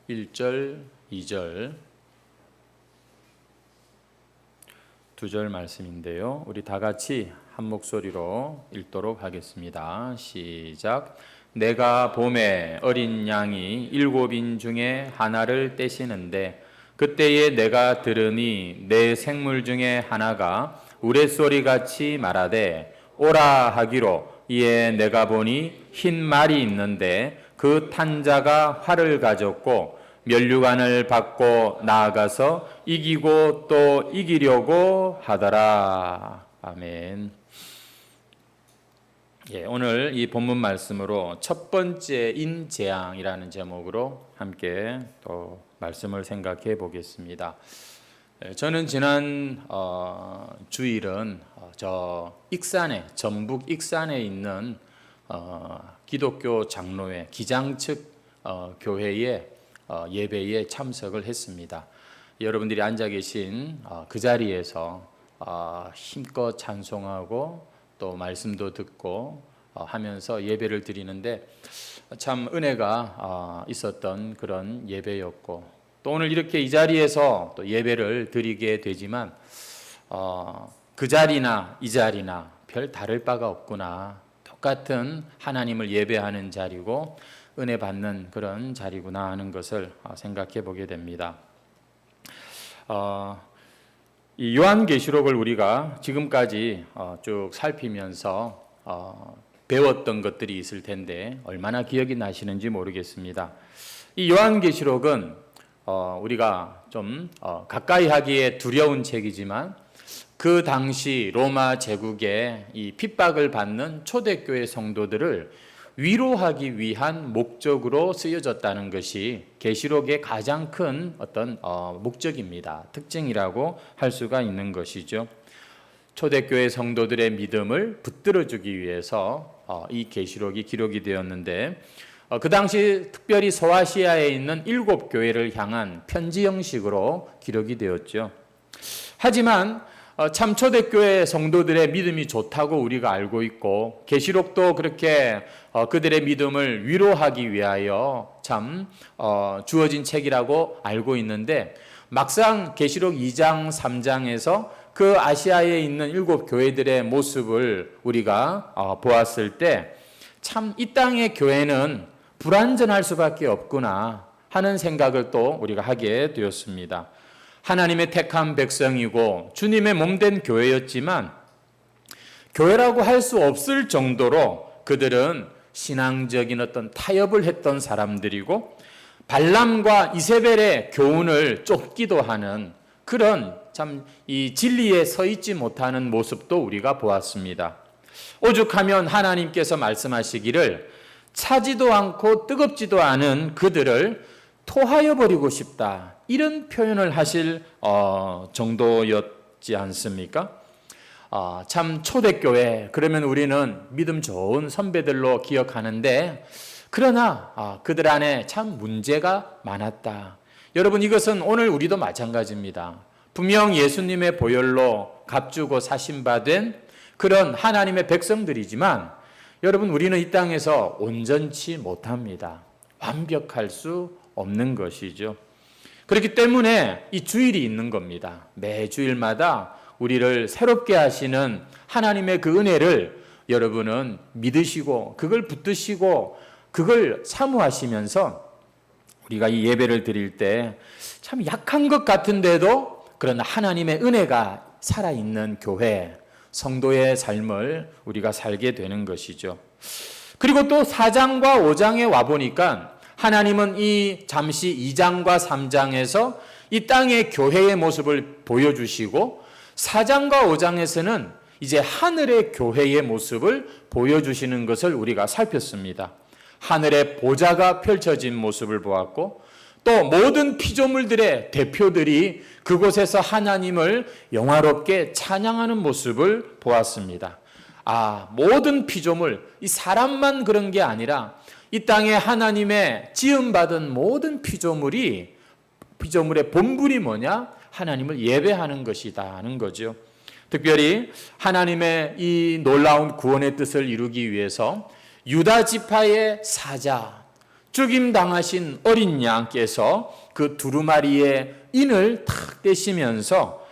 1절, 2절, 2절 말씀인데요. 우리 다 같이 한 목소리로 읽도록 하겠습니다. 시작. 내가 봄에 어린 양이 7인 중에 하나를 떼시는데 그때에 내가 들으니 내 생물 중에 하나가 우레소리같이 말하되 오라 하기로 이에 내가 보니 흰 말이 있는데 그 탄 자가 활을 가졌고 면류관을 받고 나아가서 이기고 또 이기려고 하더라. 아멘. 오늘 이 본문 말씀으로 첫 번째 인재앙이라는 제목으로 함께 또 말씀을 생각해 보겠습니다. 저는 지난 주일은 저 익산에, 전북 익산에 있는 기독교 장로회 기장 측 교회의 예배에 참석을 했습니다. 여러분들이 앉아 계신 그 자리에서 힘껏 찬송하고 또 말씀도 듣고 하면서 예배를 드리는데 참 은혜가 있었던 그런 예배였고, 또 오늘 이렇게 이 자리에서 또 예배를 드리게 되지만 그 자리나 이 자리나 별 다를 바가 없구나, 똑같은 하나님을 예배하는 자리고 은혜 받는 그런 자리구나 하는 것을 생각해 보게 됩니다. 이 요한계시록을 우리가 지금까지 쭉 살피면서 배웠던 것들이 있을 텐데 얼마나 기억이 나시는지 모르겠습니다. 이 요한계시록은 우리가 좀 가까이 하기에 두려운 책이지만 그 당시 로마 제국의 이 핍박을 받는 초대교회 성도들을 위로하기 위한 목적으로 쓰여졌다는 것이 계시록의 가장 큰 어떤 목적입니다. 특징이라고 할 수가 있는 것이죠. 초대교회 성도들의 믿음을 붙들어주기 위해서 이 계시록이 기록이 되었는데, 그 당시 특별히 소아시아에 있는 7교회를 향한 편지 형식으로 기록이 되었죠. 하지만 참 초대교회 성도들의 믿음이 좋다고 우리가 알고 있고, 계시록도 그렇게 그들의 믿음을 위로하기 위하여 참 주어진 책이라고 알고 있는데, 막상 계시록 2장 3장에서 그 아시아에 있는 7교회들의 모습을 우리가 보았을 때 참 이 땅의 교회는 불완전할 수밖에 없구나 하는 생각을 또 우리가 하게 되었습니다. 하나님의 택한 백성이고 주님의 몸된 교회였지만 교회라고 할 수 없을 정도로 그들은 신앙적인 어떤 타협을 했던 사람들이고 발람과 이세벨의 교훈을 쫓기도 하는 그런 참 이 진리에 서 있지 못하는 모습도 우리가 보았습니다. 오죽하면 하나님께서 말씀하시기를 차지도 않고 뜨겁지도 않은 그들을 토하여 버리고 싶다, 이런 표현을 하실 정도였지 않습니까? 참 초대교회 그러면 우리는 믿음 좋은 선배들로 기억하는데, 그러나 그들 안에 참 문제가 많았다. 여러분, 이것은 오늘 우리도 마찬가지입니다. 분명 예수님의 보혈로 값주고 사신받은 그런 하나님의 백성들이지만 여러분, 우리는 이 땅에서 온전치 못합니다. 완벽할 수 없는 것이죠. 그렇기 때문에 이 주일이 있는 겁니다. 매 주일마다 우리를 새롭게 하시는 하나님의 그 은혜를 여러분은 믿으시고 그걸 붙드시고 그걸 사모하시면서 우리가 이 예배를 드릴 때 참 약한 것 같은데도 그런 하나님의 은혜가 살아있는 교회, 성도의 삶을 우리가 살게 되는 것이죠. 그리고 또 4장과 5장에 와보니까 하나님은 이 잠시 2장과 3장에서 이 땅의 교회의 모습을 보여주시고 4장과 5장에서는 이제 하늘의 교회의 모습을 보여주시는 것을 우리가 살폈습니다. 하늘의 보좌가 펼쳐진 모습을 보았고 또 모든 피조물들의 대표들이 그곳에서 하나님을 영화롭게 찬양하는 모습을 보았습니다. 모든 피조물, 이 사람만 그런 게 아니라 이 땅에 하나님의 지음받은 모든 피조물의 본분이 뭐냐? 하나님을 예배하는 것이다 하는 거죠. 특별히 하나님의 이 놀라운 구원의 뜻을 이루기 위해서 유다 지파의 사자, 죽임 당하신 어린 양께서 그 두루마리의 인을 탁 떼시면서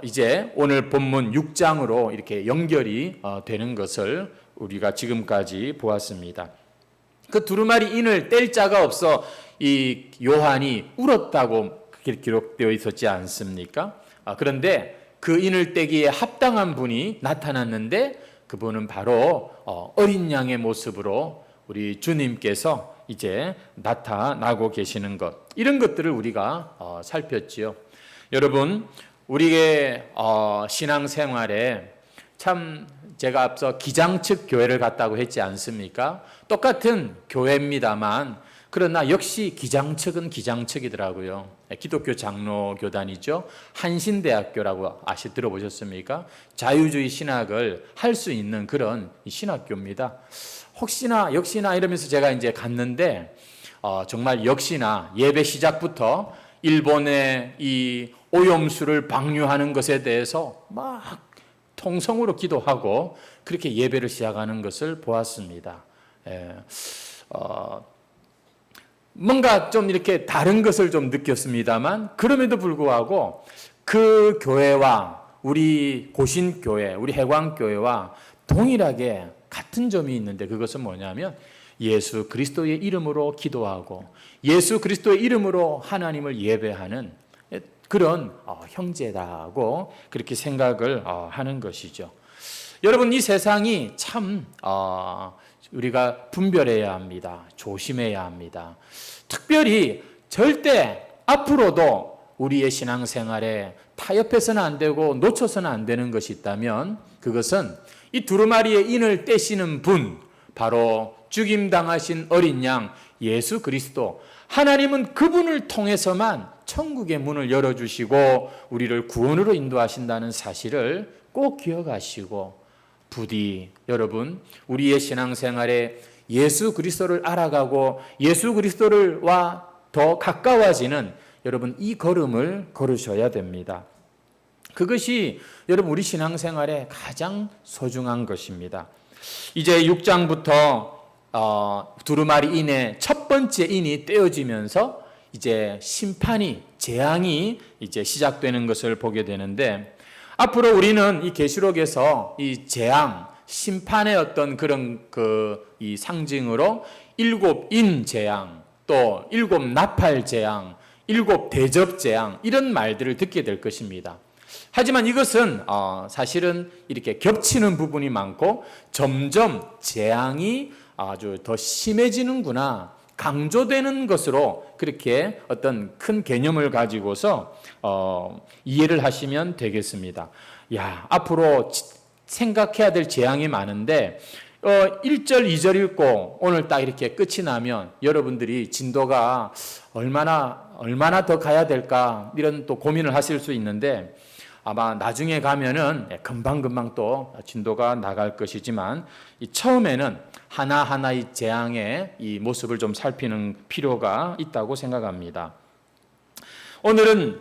이제 오늘 본문 6장으로 이렇게 연결이 되는 것을 우리가 지금까지 보았습니다. 그 두루마리 인을 뗄 자가 없어 이 요한이 울었다고 기록되어 있었지 않습니까? 그런데 그 인을 떼기에 합당한 분이 나타났는데 그분은 바로 어린 양의 모습으로 우리 주님께서 이제 나타나고 계시는 것, 이런 것들을 우리가 살폈지요. 여러분, 우리의 신앙생활에 참 제가 앞서 기장측 교회를 갔다고 했지 않습니까? 똑같은 교회입니다만 그러나 역시 기장측은 기장측이더라고요. 기독교 장로교단이죠. 한신대학교라고 들어보셨습니까? 자유주의 신학을 할 수 있는 그런 신학교입니다. 혹시나 역시나 이러면서 제가 이제 갔는데 정말 역시나 예배 시작부터 일본의 이 오염수를 방류하는 것에 대해서 막 통성으로 기도하고 그렇게 예배를 시작하는 것을 보았습니다. 뭔가 좀 이렇게 다른 것을 좀 느꼈습니다만 그럼에도 불구하고 그 교회와 우리 고신교회, 우리 해광교회와 동일하게 같은 점이 있는데 그것은 뭐냐면 예수 그리스도의 이름으로 기도하고 예수 그리스도의 이름으로 하나님을 예배하는 그런 형제라고 그렇게 생각을 하는 것이죠. 여러분, 이 세상이 참 우리가 분별해야 합니다. 조심해야 합니다. 특별히 절대 앞으로도 우리의 신앙생활에 타협해서는 안 되고 놓쳐서는 안 되는 것이 있다면 그것은 이 두루마리의 인을 떼시는 분, 바로 죽임당하신 어린 양 예수 그리스도, 하나님은 그분을 통해서만 천국의 문을 열어주시고 우리를 구원으로 인도하신다는 사실을 꼭 기억하시고 부디 여러분 우리의 신앙생활에 예수 그리스도를 알아가고 예수 그리스도와 더 가까워지는 여러분 이 걸음을 걸으셔야 됩니다. 그것이 여러분 우리 신앙생활에 가장 소중한 것입니다. 이제 6장부터 두루마리 인의 첫 번째 인이 떼어지면서 이제 심판이, 재앙이 이제 시작되는 것을 보게 되는데 앞으로 우리는 이 계시록에서 이 재앙, 심판의 어떤 그런 이 상징으로 7인 재앙, 또 7 나팔 재앙, 7 대접 재앙 이런 말들을 듣게 될 것입니다. 하지만 이것은 사실은 이렇게 겹치는 부분이 많고 점점 재앙이 아주 더 심해지는구나, 강조되는 것으로 그렇게 어떤 큰 개념을 가지고서 이해를 하시면 되겠습니다. 앞으로 생각해야 될 재앙이 많은데 1절, 2절 읽고 오늘 딱 이렇게 끝이 나면 여러분들이 진도가 얼마나 더 가야 될까 이런 또 고민을 하실 수 있는데 아마 나중에 가면은 금방금방 또 진도가 나갈 것이지만 처음에는 하나하나의 재앙의 이 모습을 좀 살피는 필요가 있다고 생각합니다. 오늘은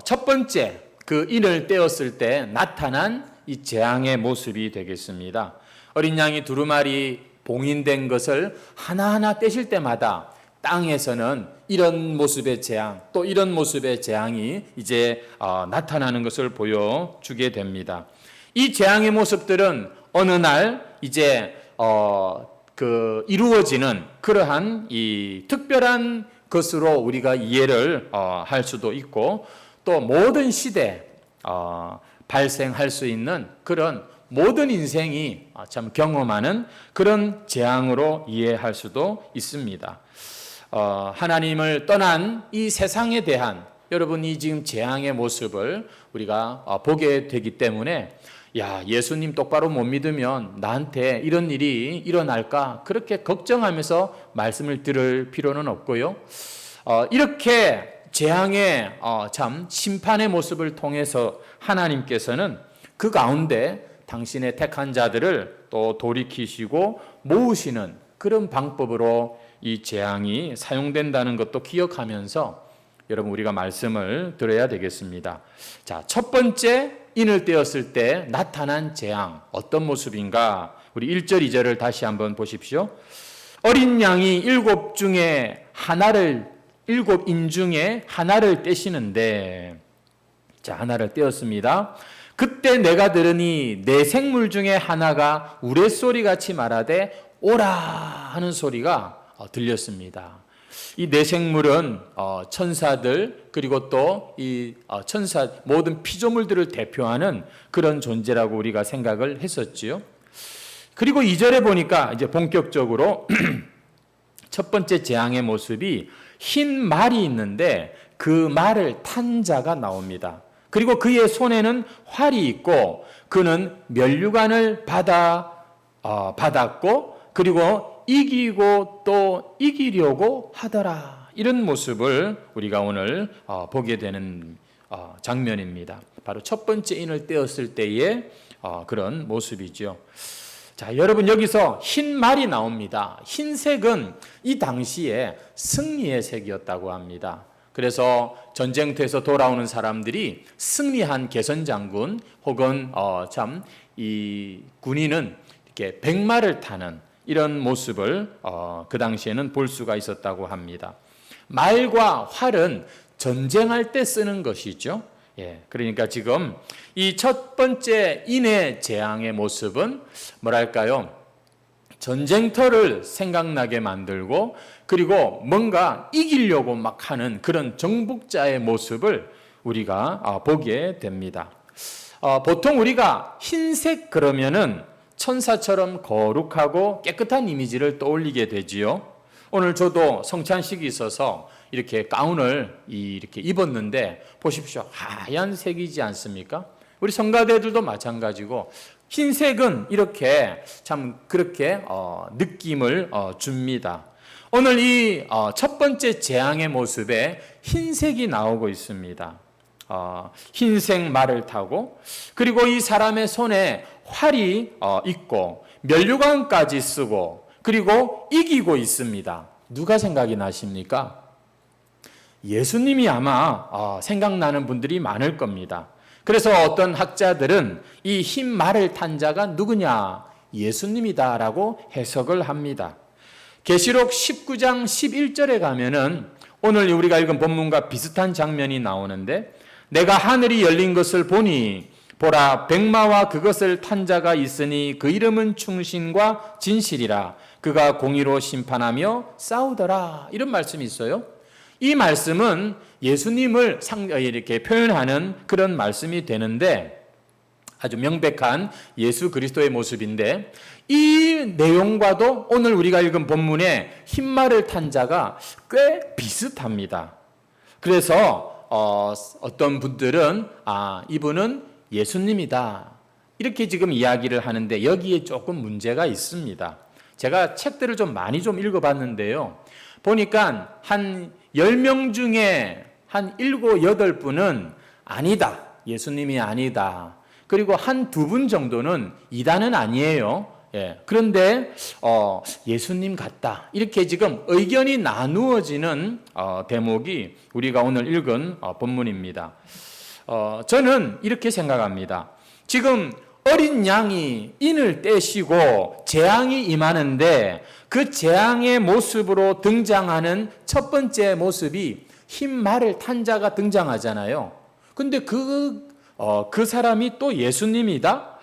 첫 번째 그 인을 떼었을 때 나타난 이 재앙의 모습이 되겠습니다. 어린 양이 두루마리 봉인된 것을 하나하나 떼실 때마다 땅에서는 이런 모습의 재앙, 또 이런 모습의 재앙이 이제 나타나는 것을 보여주게 됩니다. 이 재앙의 모습들은 어느 날 이제 이루어지는 그러한 이 특별한 것으로 우리가 이해를 할 수도 있고 또 모든 시대 발생할 수 있는 그런 모든 인생이 참 경험하는 그런 재앙으로 이해할 수도 있습니다. 하나님을 떠난 이 세상에 대한 여러분이 지금 재앙의 모습을 우리가 보게 되기 때문에 예수님 똑바로 못 믿으면 나한테 이런 일이 일어날까 그렇게 걱정하면서 말씀을 들을 필요는 없고요. 이렇게 재앙의 참 심판의 모습을 통해서 하나님께서는 그 가운데 당신의 택한 자들을 또 돌이키시고 모으시는 그런 방법으로 이 재앙이 사용된다는 것도 기억하면서 여러분 우리가 말씀을 들어야 되겠습니다. 자, 첫 번째 인을 떼었을 때 나타난 재앙 어떤 모습인가? 우리 1절, 2절을 다시 한번 보십시오. 어린 양이 일곱 인 중에 하나를 떼시는데, 자, 하나를 떼었습니다. 그때 내가 들으니 내 생물 중에 하나가 우레소리 같이 말하되 오라 하는 소리가 들렸습니다. 이 네 생물은 천사들, 그리고 또 이 천사 모든 피조물들을 대표하는 그런 존재라고 우리가 생각을 했었지요. 그리고 2절에 보니까 이제 본격적으로 첫 번째 재앙의 모습이 흰 말이 있는데 그 말을 탄 자가 나옵니다. 그리고 그의 손에는 활이 있고 그는 면류관을 받았고 그리고 이기고 또 이기려고 하더라. 이런 모습을 우리가 오늘 보게 되는 장면입니다. 바로 첫 번째 인을 떼었을 때의 그런 모습이죠. 자, 여러분, 여기서 흰 말이 나옵니다. 흰색은 이 당시에 승리의 색이었다고 합니다. 그래서 전쟁터에서 돌아오는 사람들이 승리한 개선장군 혹은 이 군인은 이렇게 백마를 타는 이런 모습을 그 당시에는 볼 수가 있었다고 합니다. 말과 활은 전쟁할 때 쓰는 것이죠. 예, 그러니까 지금 이 첫 번째 인의 재앙의 모습은 뭐랄까요? 전쟁터를 생각나게 만들고 그리고 뭔가 이기려고 막 하는 그런 정복자의 모습을 우리가 보게 됩니다. 보통 우리가 흰색 그러면은 천사처럼 거룩하고 깨끗한 이미지를 떠올리게 되지요. 오늘 저도 성찬식이 있어서 이렇게 가운을 이렇게 입었는데 보십시오. 하얀색이지 않습니까? 우리 성가대들도 마찬가지고 흰색은 이렇게 참 그렇게 느낌을 줍니다. 오늘 이 첫 번째 재앙의 모습에 흰색이 나오고 있습니다. 흰색 말을 타고 그리고 이 사람의 손에 활이 있고 면류관까지 쓰고 그리고 이기고 있습니다. 누가 생각이 나십니까? 예수님이 아마 생각나는 분들이 많을 겁니다. 그래서 어떤 학자들은 이 흰 말을 탄 자가 누구냐? 예수님이다라고 해석을 합니다. 계시록 19장 11절에 가면은 오늘 우리가 읽은 본문과 비슷한 장면이 나오는데 내가 하늘이 열린 것을 보니 보라 백마와 그것을 탄 자가 있으니 그 이름은 충신과 진실이라 그가 공의로 심판하며 싸우더라. 이런 말씀이 있어요. 이 말씀은 예수님을 이렇게 표현하는 그런 말씀이 되는데 아주 명백한 예수 그리스도의 모습인데 이 내용과도 오늘 우리가 읽은 본문의 흰말을 탄 자가 꽤 비슷합니다. 그래서 어떤 분들은 이분은 예수님이다 이렇게 지금 이야기를 하는데 여기에 조금 문제가 있습니다. 제가 책들을 좀 많이 읽어봤는데요. 보니까 한 10명 중에 한 7, 8분은 아니다. 예수님이 아니다. 그리고 한 2분 정도는 이단은 아니에요. 예. 그런데 예수님 같다. 이렇게 지금 의견이 나누어지는 대목이 우리가 오늘 읽은 본문입니다. 저는 이렇게 생각합니다. 지금 어린 양이 인을 떼시고 재앙이 임하는데 그 재앙의 모습으로 등장하는 첫 번째 모습이 흰 말을 탄 자가 등장하잖아요. 근데 그 사람이 또 예수님이다?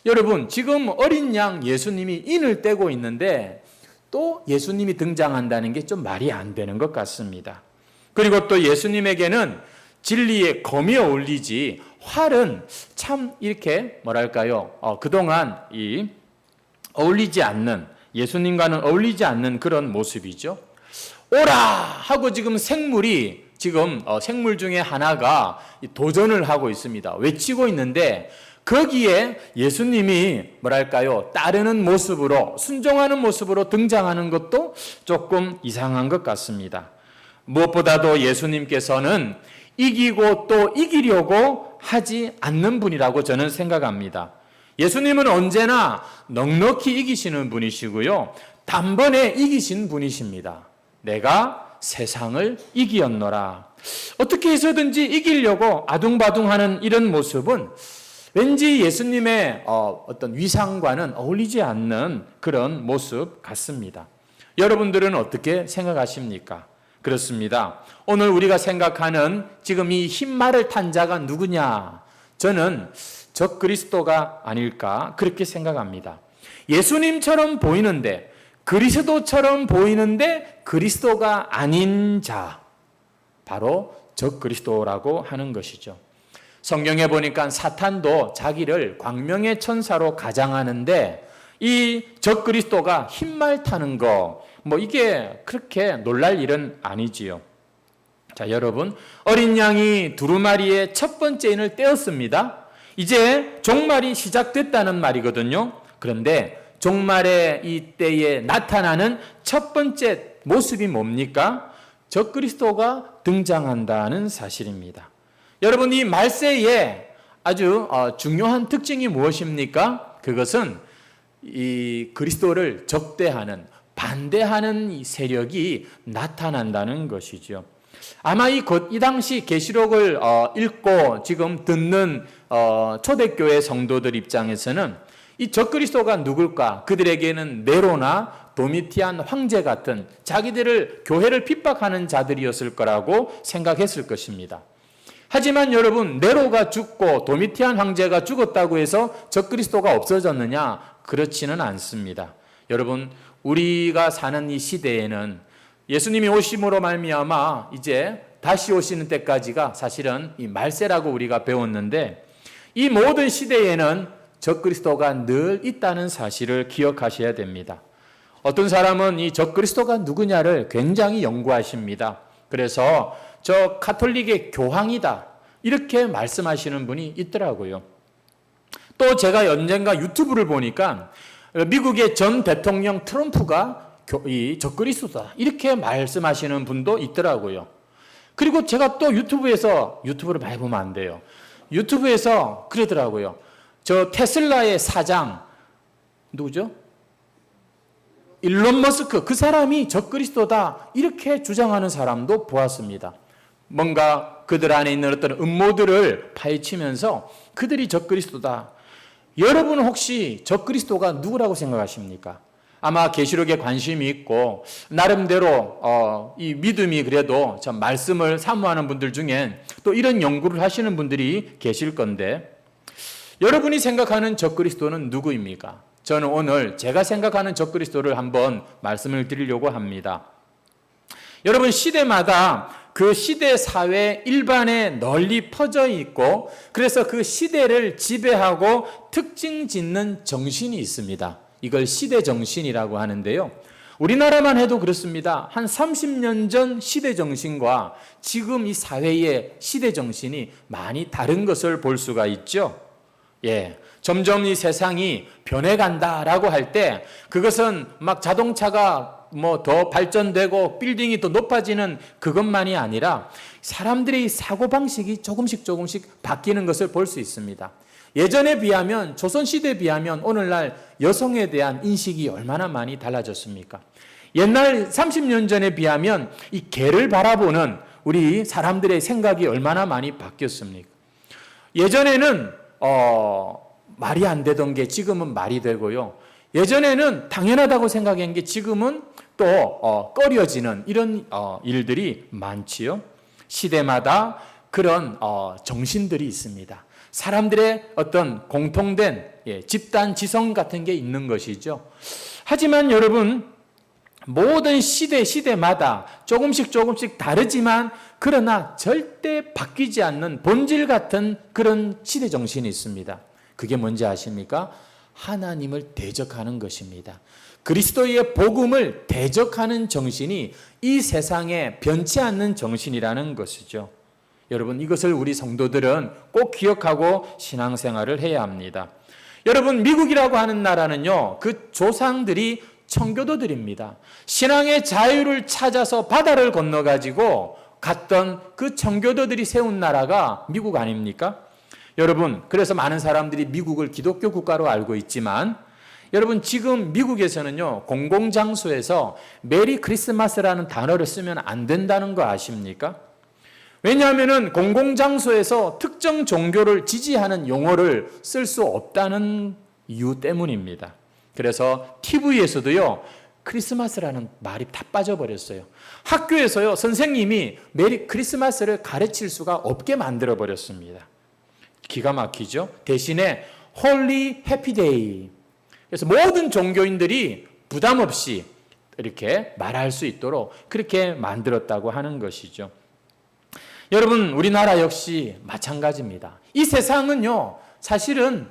여러분, 지금 어린 양 예수님이 인을 떼고 있는데 또 예수님이 등장한다는 게 좀 말이 안 되는 것 같습니다. 그리고 또 예수님에게는 진리의 검이 어울리지 활은 참 이렇게 뭐랄까요? 그동안 어울리지 않는 예수님과는 어울리지 않는 그런 모습이죠. 오라 하고 지금 생물이 생물 중에 하나가 도전을 하고 있습니다. 외치고 있는데 거기에 예수님이 뭐랄까요? 따르는 모습으로 순종하는 모습으로 등장하는 것도 조금 이상한 것 같습니다. 무엇보다도 예수님께서는 이기고 또 이기려고 하지 않는 분이라고 저는 생각합니다. 예수님은 언제나 넉넉히 이기시는 분이시고요. 단번에 이기신 분이십니다. 내가 세상을 이기었노라. 어떻게 해서든지 이기려고 아둥바둥하는 이런 모습은 왠지 예수님의 어떤 위상과는 어울리지 않는 그런 모습 같습니다. 여러분들은 어떻게 생각하십니까? 그렇습니다. 오늘 우리가 생각하는 지금 이 흰말을 탄 자가 누구냐? 저는 적그리스도가 아닐까 그렇게 생각합니다. 예수님처럼 보이는데, 그리스도처럼 보이는데 그리스도가 아닌 자, 바로 적그리스도라고 하는 것이죠. 성경에 보니까 사탄도 자기를 광명의 천사로 가장하는데, 이 적그리스도가 흰말 타는 거, 이게 그렇게 놀랄 일은 아니지요. 자, 여러분, 어린 양이 두루마리의 첫 번째 인을 떼었습니다. 이제 종말이 시작됐다는 말이거든요. 그런데 종말의 이때에 나타나는 첫 번째 모습이 뭡니까? 적그리스도가 등장한다는 사실입니다. 여러분, 이 말세에 아주 중요한 특징이 무엇입니까? 그것은 이 그리스도를 적대하는, 반대하는 이 세력이 나타난다는 것이죠. 아마 이 당시 계시록을 읽고 지금 듣는 초대교회 성도들 입장에서는 이 적그리스도가 누굴까? 그들에게는 네로나 도미티안 황제 같은 자기들을 교회를 핍박하는 자들이었을 거라고 생각했을 것입니다. 하지만 여러분, 네로가 죽고 도미티안 황제가 죽었다고 해서 적그리스도가 없어졌느냐? 그렇지는 않습니다. 여러분, 우리가 사는 이 시대에는 예수님이 오심으로 말미암아 이제 다시 오시는 때까지가 사실은 이 말세라고 우리가 배웠는데, 이 모든 시대에는 적그리스도가 늘 있다는 사실을 기억하셔야 됩니다. 어떤 사람은 이 적그리스도가 누구냐를 굉장히 연구하십니다. 그래서 저 가톨릭의 교황이다, 이렇게 말씀하시는 분이 있더라고요. 또 제가 언젠가 유튜브를 보니까 미국의 전 대통령 트럼프가 이 적그리스도다, 이렇게 말씀하시는 분도 있더라고요. 그리고 제가 또 유튜브를 많이 보면 안 돼요. 유튜브에서 그러더라고요. 저 테슬라의 사장 누구죠? 일론 머스크, 그 사람이 적그리스도다, 이렇게 주장하는 사람도 보았습니다. 뭔가 그들 안에 있는 어떤 음모들을 파헤치면서 그들이 적그리스도다. 여러분은 혹시 적그리스도가 누구라고 생각하십니까? 아마 계시록에 관심이 있고 나름대로 이 믿음이 그래도 참 말씀을 사모하는 분들 중엔 또 이런 연구를 하시는 분들이 계실 건데, 여러분이 생각하는 적그리스도는 누구입니까? 저는 오늘 제가 생각하는 적그리스도를 한번 말씀을 드리려고 합니다. 여러분, 시대마다 그 시대 사회 일반에 널리 퍼져 있고, 그래서 그 시대를 지배하고 특징 짓는 정신이 있습니다. 이걸 시대 정신이라고 하는데요. 우리나라만 해도 그렇습니다. 한 30년 전 시대 정신과 지금 이 사회의 시대 정신이 많이 다른 것을 볼 수가 있죠. 점점 이 세상이 변해간다라고 할 때 그것은 막 자동차가 더 발전되고 빌딩이 더 높아지는 그것만이 아니라 사람들의 사고방식이 조금씩 바뀌는 것을 볼 수 있습니다. 예전에 비하면, 조선시대에 비하면 오늘날 여성에 대한 인식이 얼마나 많이 달라졌습니까? 옛날 30년 전에 비하면 이 개를 바라보는 우리 사람들의 생각이 얼마나 많이 바뀌었습니까? 예전에는 말이 안 되던 게 지금은 말이 되고요. 예전에는 당연하다고 생각한 게 지금은 또 꺼려지는 이런 일들이 많지요. 시대마다 그런 정신들이 있습니다. 사람들의 어떤 공통된 집단 지성 같은 게 있는 것이죠. 하지만 여러분, 모든 시대마다 조금씩 다르지만 그러나 절대 바뀌지 않는 본질 같은 그런 시대 정신이 있습니다. 그게 뭔지 아십니까? 하나님을 대적하는 것입니다. 그리스도의 복음을 대적하는 정신이 이 세상에 변치 않는 정신이라는 것이죠. 여러분, 이것을 우리 성도들은 꼭 기억하고 신앙생활을 해야 합니다. 여러분, 미국이라고 하는 나라는요, 그 조상들이 청교도들입니다. 신앙의 자유를 찾아서 바다를 건너가지고 갔던 그 청교도들이 세운 나라가 미국 아닙니까? 여러분, 그래서 많은 사람들이 미국을 기독교 국가로 알고 있지만, 여러분, 지금 미국에서는요, 공공장소에서 메리 크리스마스라는 단어를 쓰면 안 된다는 거 아십니까? 왜냐하면 공공장소에서 특정 종교를 지지하는 용어를 쓸 수 없다는 이유 때문입니다. 그래서 TV에서도요, 크리스마스라는 말이 다 빠져버렸어요. 학교에서요, 선생님이 메리 크리스마스를 가르칠 수가 없게 만들어버렸습니다. 기가 막히죠? 대신에 홀리 해피데이. 그래서 모든 종교인들이 부담 없이 이렇게 말할 수 있도록 그렇게 만들었다고 하는 것이죠. 여러분, 우리나라 역시 마찬가지입니다. 이 세상은요, 사실은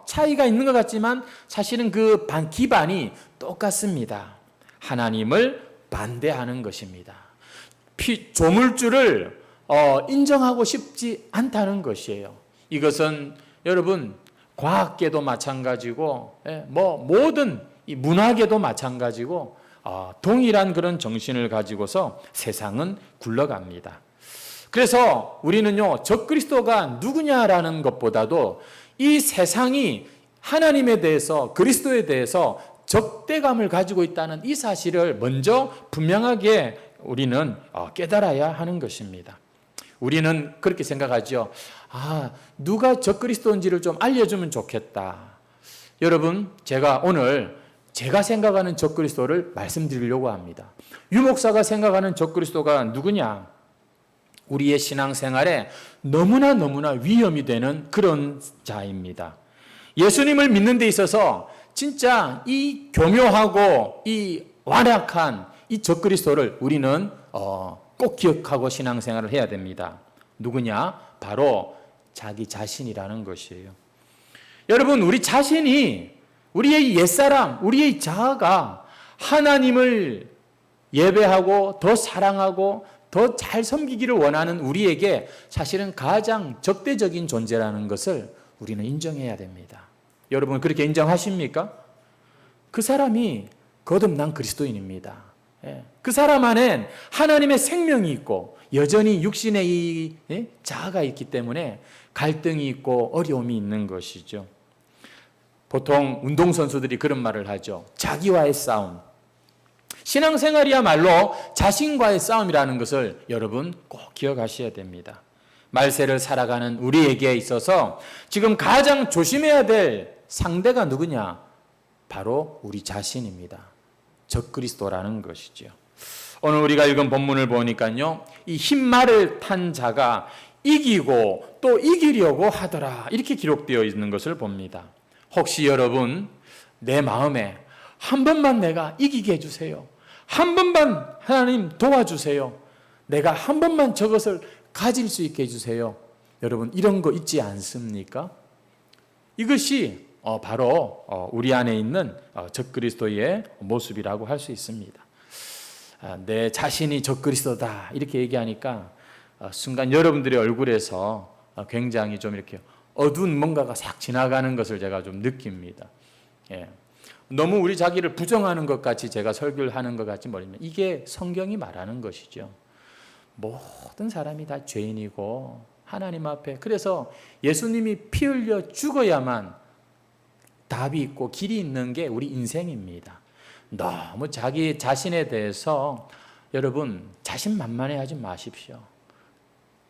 차이가 있는 것 같지만 사실은 그 기반이 똑같습니다. 하나님을 반대하는 것입니다. 조물주를 인정하고 싶지 않다는 것이에요. 이것은 여러분 과학계도 마찬가지고 모든 이 문화계도 마찬가지고 동일한 그런 정신을 가지고서 세상은 굴러갑니다. 그래서 우리는요, 적그리스도가 누구냐라는 것보다도 이 세상이 하나님에 대해서, 그리스도에 대해서 적대감을 가지고 있다는 이 사실을 먼저 분명하게 우리는 깨달아야 하는 것입니다. 우리는 그렇게 생각하죠. 누가 적그리스도인지를 좀 알려주면 좋겠다. 여러분, 제가 오늘 제가 생각하는 적그리스도를 말씀드리려고 합니다. 유 목사가 생각하는 적그리스도가 누구냐? 우리의 신앙생활에 너무나 위험이 되는 그런 자입니다. 예수님을 믿는 데 있어서 진짜 이 교묘하고 이 완악한 이 적그리스도를 우리는 꼭 기억하고 신앙생활을 해야 됩니다. 누구냐? 바로 자기 자신이라는 것이에요. 여러분, 우리 자신이, 우리의 옛사람, 우리의 자아가 하나님을 예배하고 더 사랑하고 더 잘 섬기기를 원하는 우리에게 사실은 가장 적대적인 존재라는 것을 우리는 인정해야 됩니다. 여러분, 그렇게 인정하십니까? 그 사람이 거듭난 그리스도인입니다. 그 사람 안엔 하나님의 생명이 있고 여전히 육신의 이 자아가 있기 때문에 갈등이 있고 어려움이 있는 것이죠. 보통 운동선수들이 그런 말을 하죠. 자기와의 싸움. 신앙생활이야말로 자신과의 싸움이라는 것을 여러분 꼭 기억하셔야 됩니다. 말세를 살아가는 우리에게 있어서 지금 가장 조심해야 될 상대가 누구냐? 바로 우리 자신입니다. 적그리스도라는 것이죠. 오늘 우리가 읽은 본문을 보니까요, 이 흰말을 탄 자가 이기고 또 이기려고 하더라, 이렇게 기록되어 있는 것을 봅니다. 혹시 여러분 내 마음에 한 번만 내가 이기게 해주세요, 한 번만 하나님 도와주세요, 내가 한 번만 저것을 가질 수 있게 해주세요, 여러분 이런 거 있지 않습니까? 이것이 바로 우리 안에 있는 적그리스도의 모습이라고 할 수 있습니다. 내 자신이 적그리스도다 이렇게 얘기하니까 순간 여러분들의 얼굴에서 굉장히 좀 이렇게 어두운 뭔가가 싹 지나가는 것을 제가 좀 느낍니다. 너무 우리 자기를 부정하는 것 같이 제가 설교를 하는 것 같이 모르면 이게 성경이 말하는 것이죠. 모든 사람이 다 죄인이고 하나님 앞에, 그래서 예수님이 피 흘려 죽어야만 답이 있고 길이 있는 게 우리 인생입니다. 너무 자기 자신에 대해서 여러분 자신만만해하지 마십시오.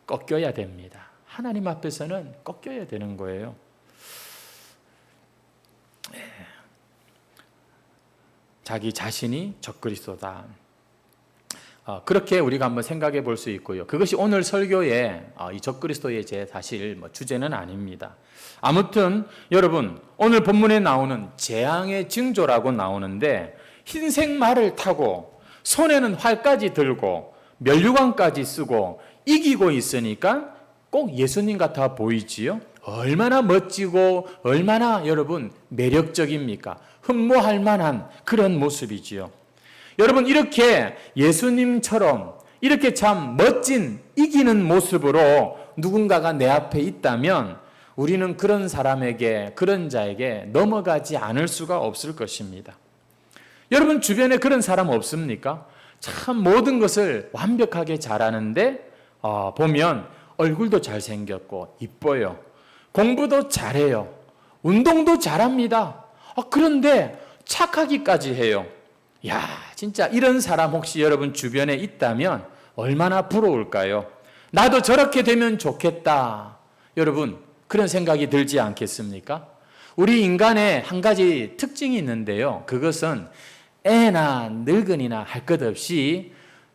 꺾여야 됩니다. 하나님 앞에서는 꺾여야 되는 거예요. 자기 자신이 적그리스도다. 그렇게 우리가 한번 생각해 볼 수 있고요. 그것이 오늘 설교의 이 적그리스도의 제 사실 주제는 아닙니다. 아무튼 여러분, 오늘 본문에 나오는 재앙의 징조라고 나오는데 흰색 말을 타고 손에는 활까지 들고 면류관까지 쓰고 이기고 있으니까 꼭 예수님 같아 보이지요? 얼마나 멋지고 얼마나 여러분 매력적입니까? 흠모할 만한 그런 모습이지요. 여러분, 이렇게 예수님처럼 이렇게 참 멋진 이기는 모습으로 누군가가 내 앞에 있다면 우리는 그런 사람에게, 그런 자에게 넘어가지 않을 수가 없을 것입니다. 여러분 주변에 그런 사람 없습니까? 참 모든 것을 완벽하게 잘하는데 보면 얼굴도 잘생겼고 이뻐요. 공부도 잘해요. 운동도 잘합니다. 그런데 착하기까지 해요. 야, 진짜 이런 사람 혹시 여러분 주변에 있다면 얼마나 부러울까요? 나도 저렇게 되면 좋겠다. 여러분, 그런 생각이 들지 않겠습니까? 우리 인간의 한 가지 특징이 있는데요. 그것은 애나 늙은이나 할 것 없이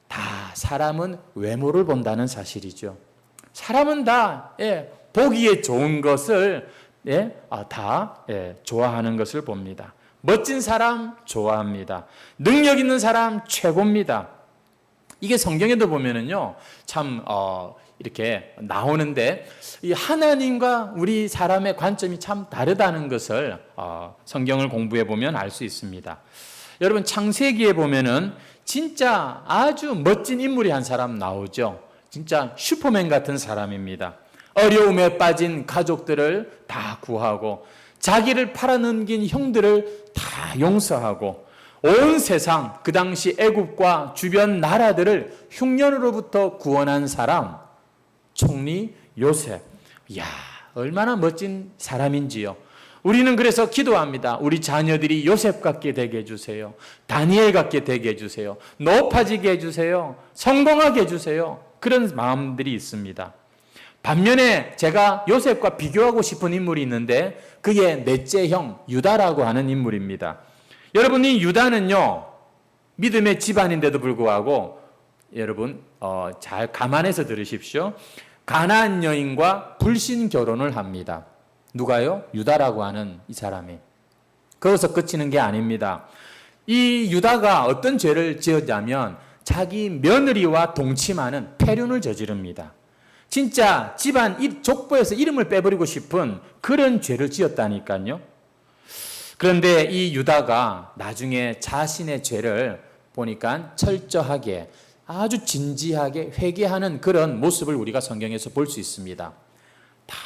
다 사람은 외모를 본다는 사실이죠. 사람은 다 보기에 좋은 것을 다 좋아하는 것을 봅니다. 멋진 사람 좋아합니다. 능력 있는 사람 최고입니다. 이게 성경에도 보면은요, 참 이렇게 나오는데 이 하나님과 우리 사람의 관점이 참 다르다는 것을 성경을 공부해 보면 알 수 있습니다. 여러분, 창세기에 보면은 진짜 아주 멋진 인물이 한 사람 나오죠. 진짜 슈퍼맨 같은 사람입니다. 어려움에 빠진 가족들을 다 구하고 자기를 팔아넘긴 형들을 다 용서하고 온 세상, 그 당시 애굽과 주변 나라들을 흉년으로부터 구원한 사람, 총리 요셉. 이야, 얼마나 멋진 사람인지요. 우리는 그래서 기도합니다. 우리 자녀들이 요셉 같게 되게 해주세요. 다니엘 같게 되게 해주세요. 높아지게 해주세요. 성공하게 해주세요. 그런 마음들이 있습니다. 반면에 제가 요셉과 비교하고 싶은 인물이 있는데 그게 넷째 형 유다라고 하는 인물입니다. 여러분, 이 유다는요, 믿음의 집안인데도 불구하고 여러분 잘 감안해서 들으십시오. 가나안 여인과 불신 결혼을 합니다. 누가요? 유다라고 하는 이 사람이. 거기서 끝이는 게 아닙니다. 이 유다가 어떤 죄를 지었냐면 자기 며느리와 동침하는 폐륜을 저지릅니다. 진짜 집안 족보에서 이름을 빼버리고 싶은 그런 죄를 지었다니까요. 그런데 이 유다가 나중에 자신의 죄를 보니까 철저하게 아주 진지하게 회개하는 그런 모습을 우리가 성경에서 볼 수 있습니다. 다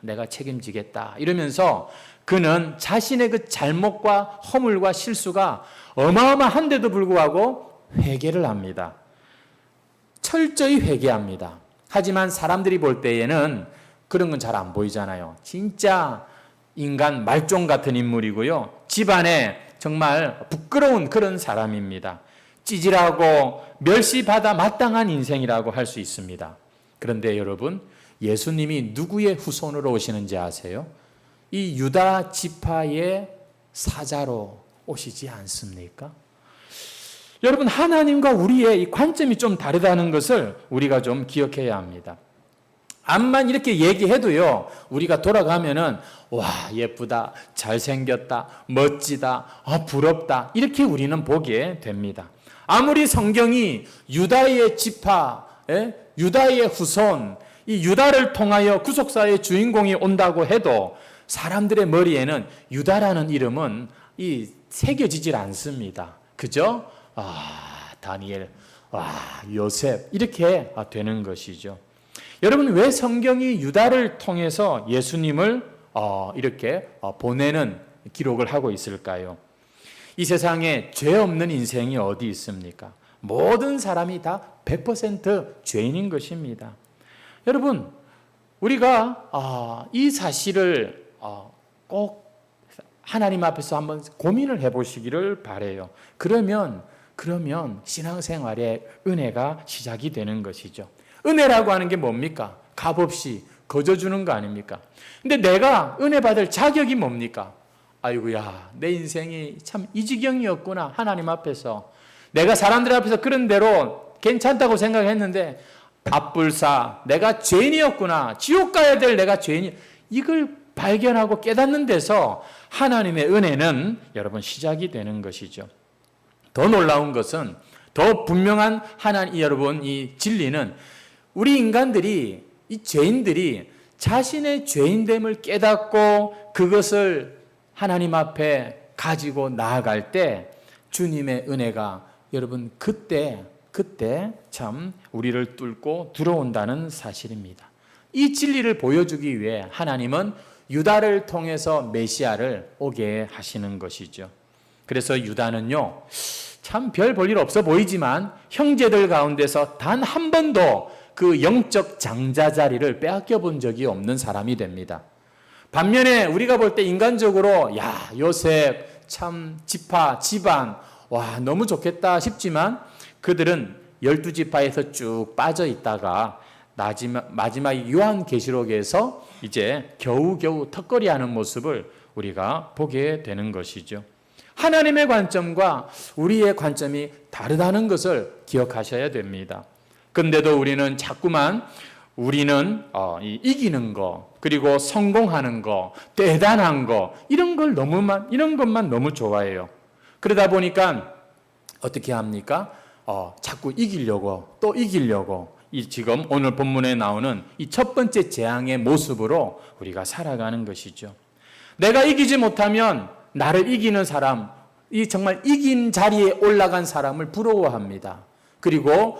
내가 책임지겠다 이러면서 그는 자신의 그 잘못과 허물과 실수가 어마어마한데도 불구하고 회개를 합니다. 철저히 회개합니다. 하지만 사람들이 볼 때에는 그런 건 잘 안 보이잖아요. 진짜 인간 말종 같은 인물이고요. 집안에 정말 부끄러운 그런 사람입니다. 찌질하고 멸시받아 마땅한 인생이라고 할 수 있습니다. 그런데 여러분, 예수님이 누구의 후손으로 오시는지 아세요? 이 유다 지파의 사자로 오시지 않습니까? 여러분, 하나님과 우리의 이 관점이 좀 다르다는 것을 우리가 좀 기억해야 합니다. 암만 이렇게 얘기해도요, 우리가 돌아가면은 와, 예쁘다, 잘생겼다, 멋지다, 부럽다 이렇게 우리는 보게 됩니다. 아무리 성경이 유다의 지파, 유다의 후손, 이 유다를 통하여 구속사의 주인공이 온다고 해도 사람들의 머리에는 유다라는 이름은 새겨지질 않습니다. 그죠? 다니엘, 요셉 이렇게 되는 것이죠. 여러분, 왜 성경이 유다를 통해서 예수님을 이렇게 보내는 기록을 하고 있을까요? 이 세상에 죄 없는 인생이 어디 있습니까? 모든 사람이 다 100% 죄인인 것입니다. 여러분, 우리가 이 사실을 꼭 하나님 앞에서 한번 고민을 해보시기를 바라요. 그러면 신앙생활의 은혜가 시작이 되는 것이죠. 은혜라고 하는 게 뭡니까? 값없이 거저주는 거 아닙니까? 근데 내가 은혜 받을 자격이 뭡니까? 아이고야, 내 인생이 참 이 지경이었구나. 하나님 앞에서 내가 사람들 앞에서 그런 대로 괜찮다고 생각했는데 앞불사 내가 죄인이었구나. 지옥 가야 될 내가 죄인이, 이걸 발견하고 깨닫는 데서 하나님의 은혜는 여러분 시작이 되는 것이죠. 더 놀라운 것은, 더 분명한 여러분 이 진리는 우리 인간들이, 이 죄인들이 자신의 죄인됨을 깨닫고 그것을 하나님 앞에 가지고 나아갈 때 주님의 은혜가 여러분 그때 참 우리를 뚫고 들어온다는 사실입니다. 이 진리를 보여주기 위해 하나님은 유다를 통해서 메시아를 오게 하시는 것이죠. 그래서 유다는요, 참 별 볼 일 없어 보이지만 형제들 가운데서 단 한 번도 그 영적 장자 자리를 빼앗겨 본 적이 없는 사람이 됩니다. 반면에 우리가 볼 때 인간적으로 요셉 참 지파 집안 너무 좋겠다 싶지만 그들은 12지파에서 쭉 빠져 있다가 마지막 요한계시록에서 이제 겨우겨우 턱걸이하는 모습을 우리가 보게 되는 것이죠. 하나님의 관점과 우리의 관점이 다르다는 것을 기억하셔야 됩니다. 근데도 우리는 자꾸만 이기는 거, 그리고 성공하는 거, 대단한 거, 이런 것만 너무 좋아해요. 그러다 보니까 어떻게 합니까? 자꾸 이기려고, 또 이기려고, 지금 오늘 본문에 나오는 이 첫 번째 재앙의 모습으로 우리가 살아가는 것이죠. 내가 이기지 못하면 나를 이기는 사람, 이 정말 이긴 자리에 올라간 사람을 부러워합니다. 그리고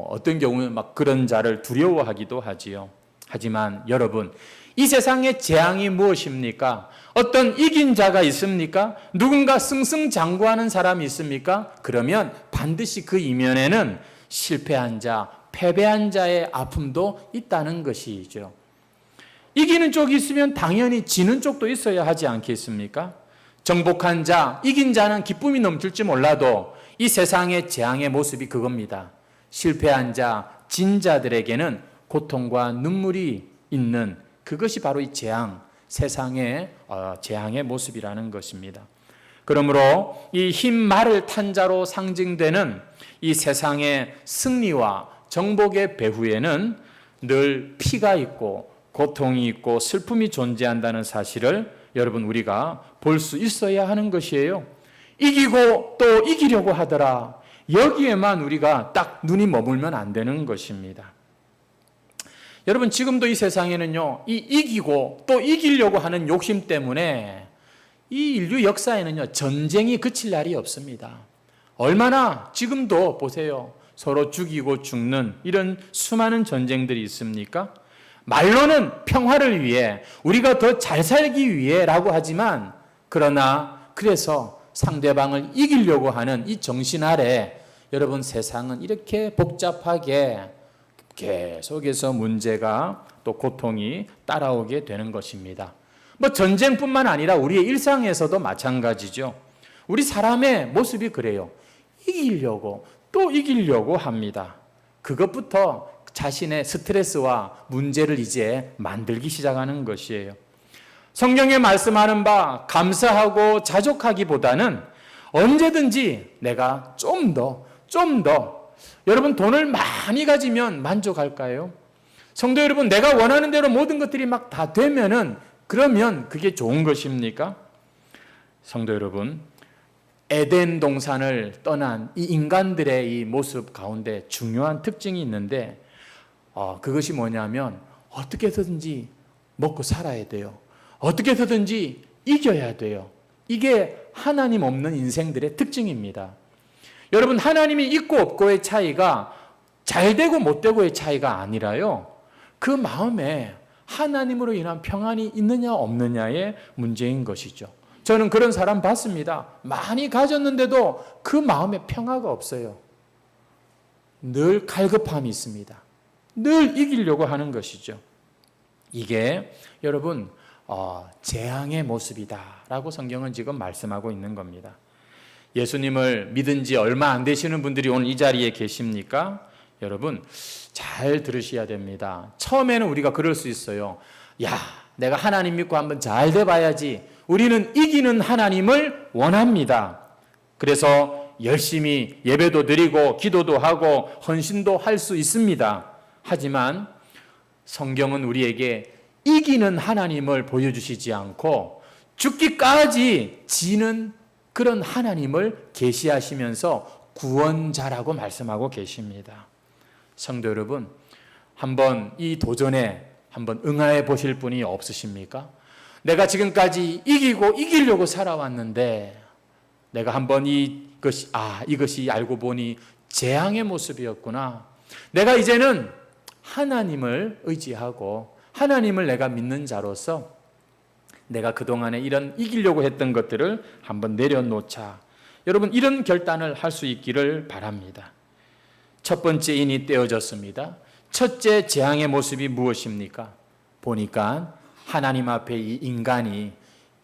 어떤 경우는 막 그런 자를 두려워하기도 하지요. 하지만 여러분, 이 세상의 재앙이 무엇입니까? 어떤 이긴 자가 있습니까? 누군가 승승장구하는 사람이 있습니까? 그러면 반드시 그 이면에는 실패한 자, 패배한 자의 아픔도 있다는 것이죠. 이기는 쪽이 있으면 당연히 지는 쪽도 있어야 하지 않겠습니까? 정복한 자, 이긴 자는 기쁨이 넘칠지 몰라도 이 세상의 재앙의 모습이 그겁니다. 실패한 자, 진 자들에게는 고통과 눈물이 있는 그것이 바로 이 재앙, 세상의 재앙의 모습이라는 것입니다. 그러므로 이 흰 말을 탄 자로 상징되는 이 세상의 승리와 정복의 배후에는 늘 피가 있고 고통이 있고 슬픔이 존재한다는 사실을 여러분 우리가 볼 수 있어야 하는 것이에요. 이기고 또 이기려고 하더라. 여기에만 우리가 딱 눈이 머물면 안 되는 것입니다. 여러분 지금도 이 세상에는요, 이 이기고 또 이기려고 하는 욕심 때문에 이 인류 역사에는요, 전쟁이 그칠 날이 없습니다. 얼마나 지금도 보세요. 서로 죽이고 죽는 이런 수많은 전쟁들이 있습니까? 말로는 평화를 위해, 우리가 더 잘 살기 위해라고 하지만, 그래서 상대방을 이기려고 하는 이 정신 아래 여러분 세상은 이렇게 복잡하게 계속해서 문제가 또 고통이 따라오게 되는 것입니다. 전쟁뿐만 아니라 우리의 일상에서도 마찬가지죠. 우리 사람의 모습이 그래요. 이기려고 또 이기려고 합니다. 그것부터 자신의 스트레스와 문제를 이제 만들기 시작하는 것이에요. 성경에 말씀하는 바 감사하고 자족하기보다는 언제든지 내가 좀 더 여러분 돈을 많이 가지면 만족할까요? 성도 여러분, 내가 원하는 대로 모든 것들이 막 다 되면은 그러면 그게 좋은 것입니까? 성도 여러분, 에덴 동산을 떠난 이 인간들의 이 모습 가운데 중요한 특징이 있는데 그것이 뭐냐면 어떻게 해서든지 먹고 살아야 돼요. 어떻게 해서든지 이겨야 돼요. 이게 하나님 없는 인생들의 특징입니다. 여러분, 하나님이 있고 없고의 차이가 잘 되고 못 되고의 차이가 아니라요, 그 마음에 하나님으로 인한 평안이 있느냐 없느냐의 문제인 것이죠. 저는 그런 사람 봤습니다. 많이 가졌는데도 그 마음에 평화가 없어요. 늘 갈급함이 있습니다. 늘 이기려고 하는 것이죠. 이게 여러분 재앙의 모습이다라고 성경은 지금 말씀하고 있는 겁니다. 예수님을 믿은 지 얼마 안 되시는 분들이 오늘 이 자리에 계십니까? 여러분 잘 들으셔야 됩니다. 처음에는 우리가 그럴 수 있어요. 야, 내가 하나님 믿고 한번 잘 돼봐야지. 우리는 이기는 하나님을 원합니다. 그래서 열심히 예배도 드리고 기도도 하고 헌신도 할 수 있습니다. 하지만 성경은 우리에게 이기는 하나님을 보여주시지 않고 죽기까지 지는 그런 하나님을 계시하시면서 구원자라고 말씀하고 계십니다. 성도 여러분, 한번 이 도전에 한번 응하해 보실 분이 없으십니까? 내가 지금까지 이기고 이기려고 살아왔는데 내가 한번 이것이 알고 보니 재앙의 모습이었구나. 내가 이제는 하나님을 의지하고 하나님을 내가 믿는 자로서 내가 그동안에 이런 이기려고 했던 것들을 한번 내려놓자. 여러분 이런 결단을 할 수 있기를 바랍니다. 첫 번째 인이 떼어졌습니다. 첫째 재앙의 모습이 무엇입니까? 보니까 하나님 앞에 이 인간이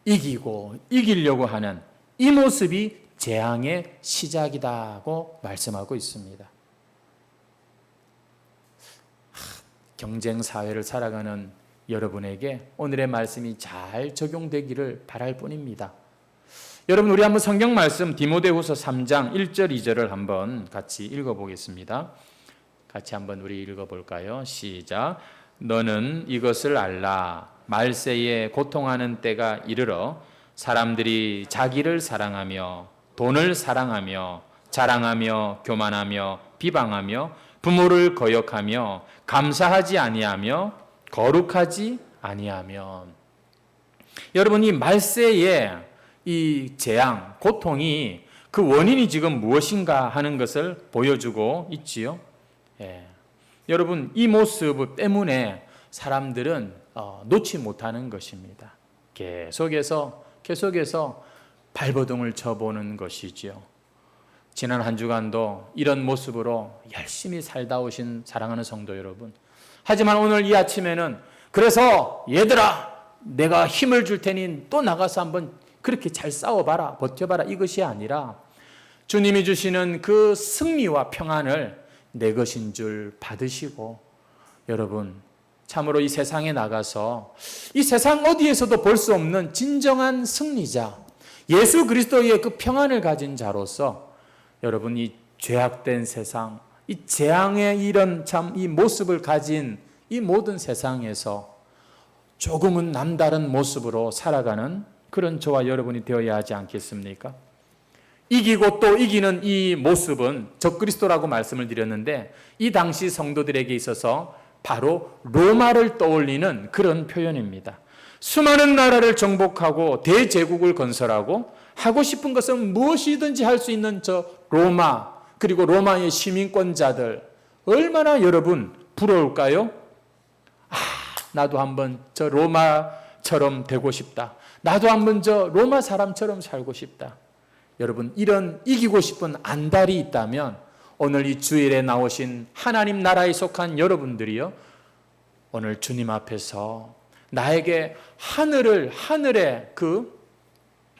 이기고 이기려고 하는 이 모습이 재앙의 시작이다고 말씀하고 있습니다. 경쟁 사회를 살아가는 여러분에게 오늘의 말씀이 잘 적용되기를 바랄 뿐입니다. 여러분, 우리 한번 성경 말씀 디모데후서 3장 1절 2절을 한번 같이 읽어보겠습니다. 같이 한번 우리 읽어볼까요? 시작. 너는 이것을 알라. 말세에 고통하는 때가 이르러 사람들이 자기를 사랑하며 돈을 사랑하며 자랑하며 교만하며 비방하며 부모를 거역하며 감사하지 아니하며 거룩하지 아니하며. 여러분, 이 말세에 이 재앙, 고통이 그 원인이 지금 무엇인가 하는 것을 보여주고 있지요. 여러분, 이 모습 때문에 사람들은 놓지 못하는 것입니다. 계속해서 발버둥을 쳐보는 것이지요. 지난 한 주간도 이런 모습으로 열심히 살다 오신 사랑하는 성도 여러분, 하지만 오늘 이 아침에는 그래서 얘들아, 내가 힘을 줄 테니 또 나가서 한번 그렇게 잘 싸워봐라, 버텨봐라, 이것이 아니라 주님이 주시는 그 승리와 평안을 내 것인 줄 받으시고, 여러분 참으로 이 세상에 나가서 이 세상 어디에서도 볼 수 없는 진정한 승리자, 예수 그리스도의 그 평안을 가진 자로서 여러분 이 죄악된 세상, 이 재앙의 이런 참 이 모습을 가진 이 모든 세상에서 조금은 남다른 모습으로 살아가는 그런 저와 여러분이 되어야 하지 않겠습니까? 이기고 또 이기는 이 모습은 적그리스도라고 말씀을 드렸는데, 이 당시 성도들에게 있어서 바로 로마를 떠올리는 그런 표현입니다. 수많은 나라를 정복하고 대제국을 건설하고 하고 싶은 것은 무엇이든지 할 수 있는 저 로마, 그리고 로마의 시민권자들, 얼마나 여러분 부러울까요? 나도 한번 저 로마처럼 되고 싶다. 나도 한번 저 로마 사람처럼 살고 싶다. 여러분, 이런 이기고 싶은 안달이 있다면 오늘 이 주일에 나오신 하나님 나라에 속한 여러분들이요, 오늘 주님 앞에서 나에게 하늘의 그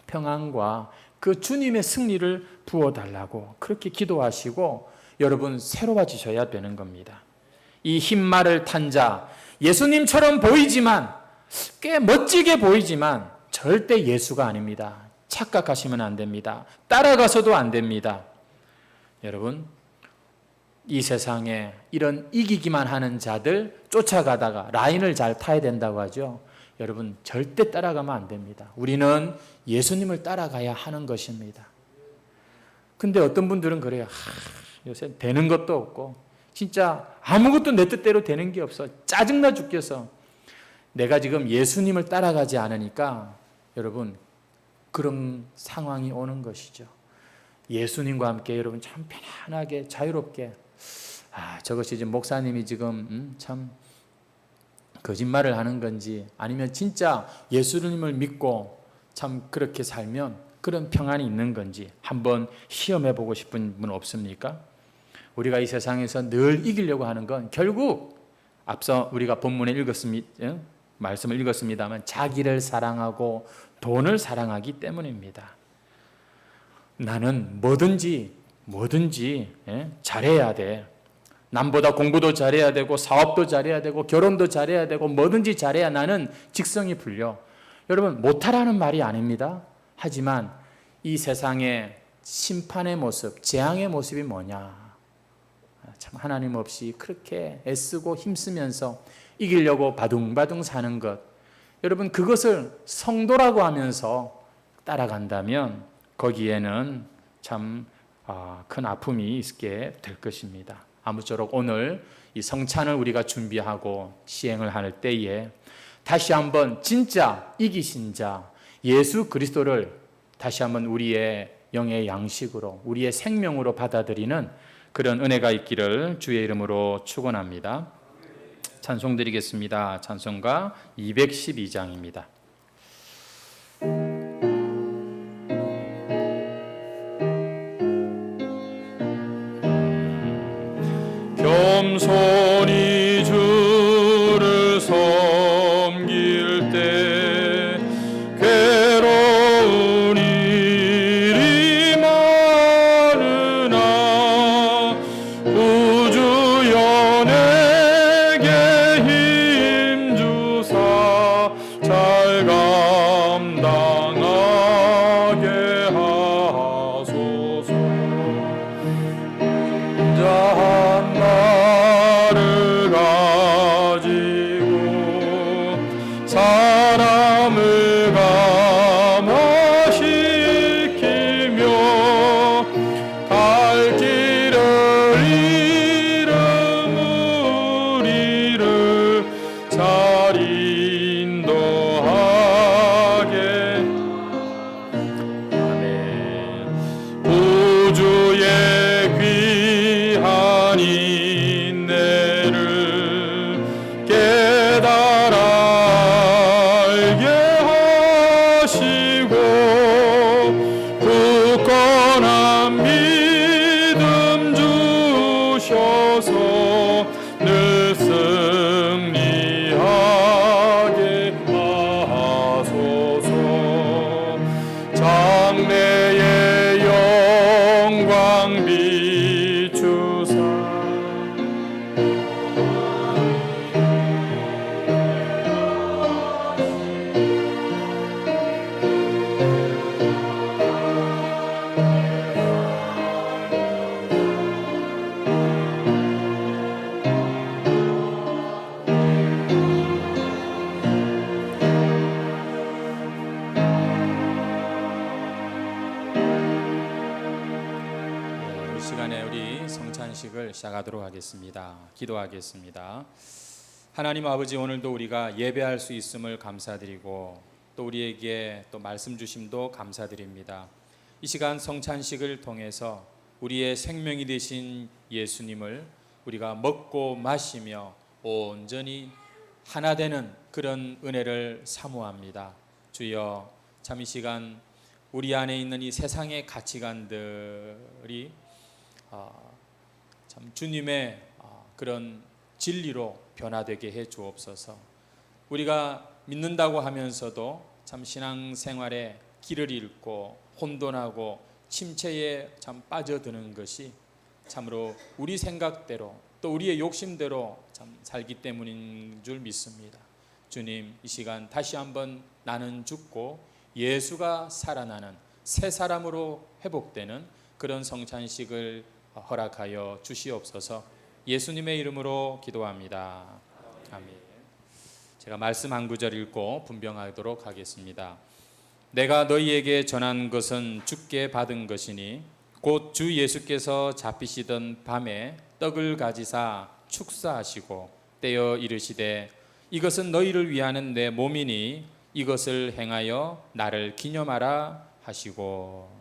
평안과 그 주님의 승리를 부어달라고 그렇게 기도하시고 여러분 새로워지셔야 되는 겁니다. 이 흰말을 탄 자, 예수님처럼 보이지만, 꽤 멋지게 보이지만 절대 예수가 아닙니다. 착각하시면 안 됩니다. 따라가서도 안 됩니다. 여러분, 이 세상에 이런 이기기만 하는 자들 쫓아가다가 라인을 잘 타야 된다고 하죠. 여러분, 절대 따라가면 안 됩니다. 우리는 예수님을 따라가야 하는 것입니다. 근데 어떤 분들은 그래요. 요새 되는 것도 없고 진짜 아무것도 내 뜻대로 되는 게 없어. 짜증나 죽겠어. 내가 지금 예수님을 따라가지 않으니까 여러분 그런 상황이 오는 것이죠. 예수님과 함께 여러분 참 편안하게 자유롭게, 저것이 지금 목사님이 지금 참 거짓말을 하는 건지 아니면 진짜 예수님을 믿고 참 그렇게 살면 그런 평안이 있는 건지 한번 시험해 보고 싶은 분 없습니까? 우리가 이 세상에서 늘 이기려고 하는 건 결국 앞서 우리가 본문에 말씀을 읽었습니다만 자기를 사랑하고 돈을 사랑하기 때문입니다. 나는 뭐든지 잘해야 돼. 남보다 공부도 잘해야 되고 사업도 잘해야 되고 결혼도 잘해야 되고 뭐든지 잘해야 나는 직성이 풀려. 여러분, 못하라는 말이 아닙니다. 하지만 이 세상의 심판의 모습, 재앙의 모습이 뭐냐? 참 하나님 없이 그렇게 애쓰고 힘쓰면서 이기려고 바둥바둥 사는 것, 여러분 그것을 성도라고 하면서 따라간다면 거기에는 참 큰 아픔이 있게 될 것입니다. 아무쪼록 오늘 이 성찬을 우리가 준비하고 시행을 할 때에 다시 한번 진짜 이기신 자 예수 그리스도를 다시 한번 우리의 영의 양식으로, 우리의 생명으로 받아들이는 그런 은혜가 있기를 주의 이름으로 축원합니다. 찬송 드리겠습니다. 찬송가 212장입니다. 겸손히 주를 섬길 때 괴로운 일이 많으나 구주 연에게 영광 비추사 이 시간에 우리 성찬식을 시작하도록 하겠습니다. 기도하겠습니다. 하나님 아버지, 오늘도 우리가 예배할 수 있음을 감사드리고 또 우리에게 또 말씀 주심도 감사드립니다. 이 시간 성찬식을 통해서 우리의 생명이 되신 예수님을 우리가 먹고 마시며 온전히 하나 되는 그런 은혜를 사모합니다. 주여, 참 이 시간 우리 안에 있는 이 세상의 가치관들이 참 주님의 그런 진리로 변화되게 해 주옵소서. 우리가 믿는다고 하면서도 참 신앙생활에 길을 잃고 혼돈하고 침체에 참 빠져드는 것이 참으로 우리 생각대로 또 우리의 욕심대로 참 살기 때문인 줄 믿습니다. 주님, 이 시간 다시 한번 나는 죽고 예수가 살아나는 새 사람으로 회복되는 그런 성찬식을 허락하여 주시옵소서. 예수님의 이름으로 기도합니다. 아멘. 제가 말씀 한 구절 읽고 분병하도록 하겠습니다. 내가 너희에게 전한 것은 주께 받은 것이니 곧 주 예수께서 잡히시던 밤에 떡을 가지사 축사하시고 떼어 이르시되 이것은 너희를 위하는 내 몸이니 이것을 행하여 나를 기념하라 하시고.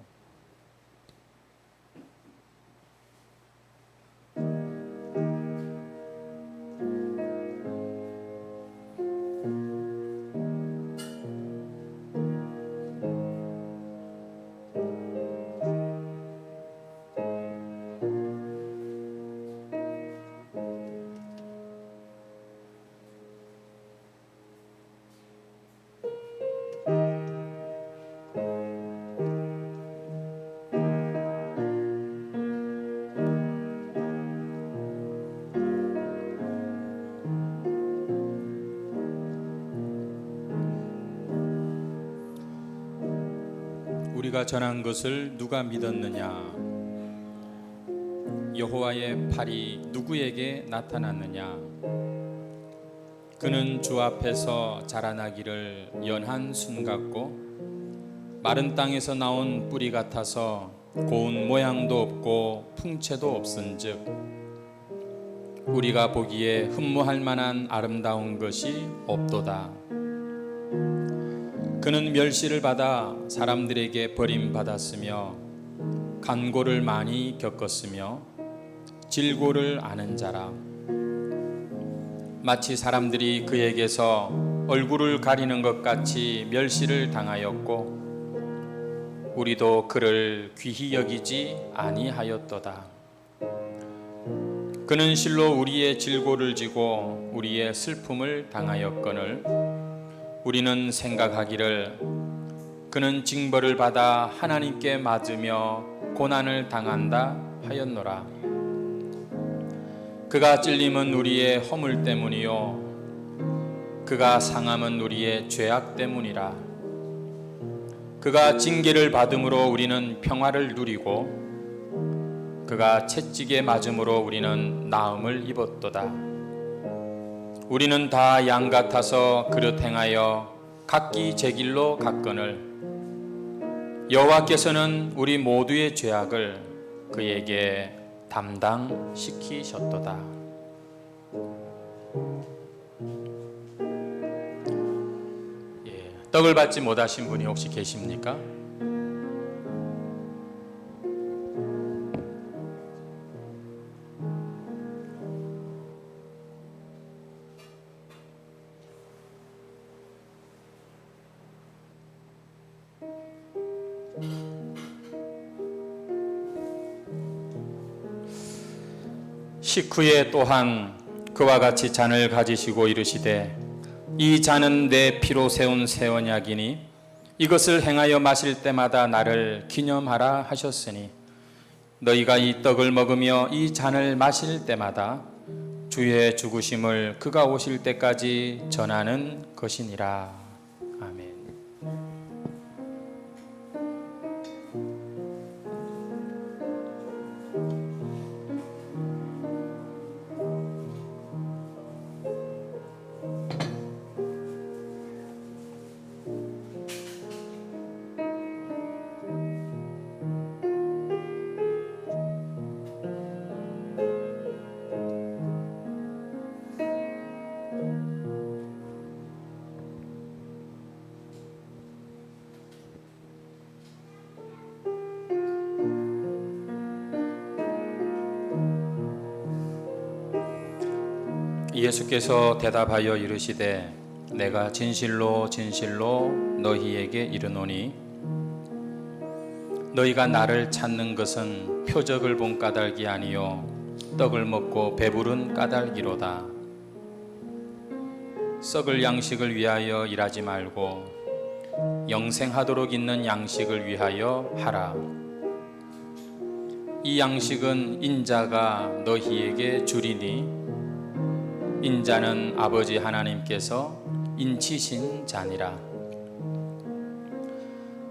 우리가 전한 것을 누가 믿었느냐? 여호와의 팔이 누구에게 나타났느냐? 그는 주 앞에서 자라나기를 연한 순 같고 마른 땅에서 나온 뿌리 같아서 고운 모양도 없고 풍채도 없은즉 우리가 보기에 흠모할 만한 아름다운 것이 없도다. 그는 멸시를 받아 사람들에게 버림받았으며 간고를 많이 겪었으며 질고를 아는 자라. 마치 사람들이 그에게서 얼굴을 가리는 것 같이 멸시를 당하였고 우리도 그를 귀히 여기지 아니하였도다. 그는 실로 우리의 질고를 지고 우리의 슬픔을 당하였거늘 우리는 생각하기를 그는 징벌을 받아 하나님께 맞으며 고난을 당한다 하였노라. 그가 찔림은 우리의 허물 때문이요 그가 상함은 우리의 죄악 때문이라. 그가 징계를 받음으로 우리는 평화를 누리고 그가 채찍에 맞음으로 우리는 나음을 입었도다. 우리는 다 양 같아서 그릇 행하여 각기 제 길로 갔거늘 여호와께서는 우리 모두의 죄악을 그에게 담당시키셨도다. 떡을 받지 못하신 분이 혹시 계십니까? 식후에 또한 그와 같이 잔을 가지시고 이르시되 이 잔은 내 피로 세운 새 언약이니 이것을 행하여 마실 때마다 나를 기념하라 하셨으니 너희가 이 떡을 먹으며 이 잔을 마실 때마다 주의 죽으심을 그가 오실 때까지 전하는 것이니라. 아멘. 예수께서 대답하여 이르시되 내가 진실로 진실로 너희에게 이르노니 너희가 나를 찾는 것은 표적을 본 까닭이 아니요 떡을 먹고 배부른 까닭이로다. 썩을 양식을 위하여 일하지 말고 영생하도록 있는 양식을 위하여 하라. 이 양식은 인자가 너희에게 주리니 인자는 아버지 하나님께서 인치신 자니라.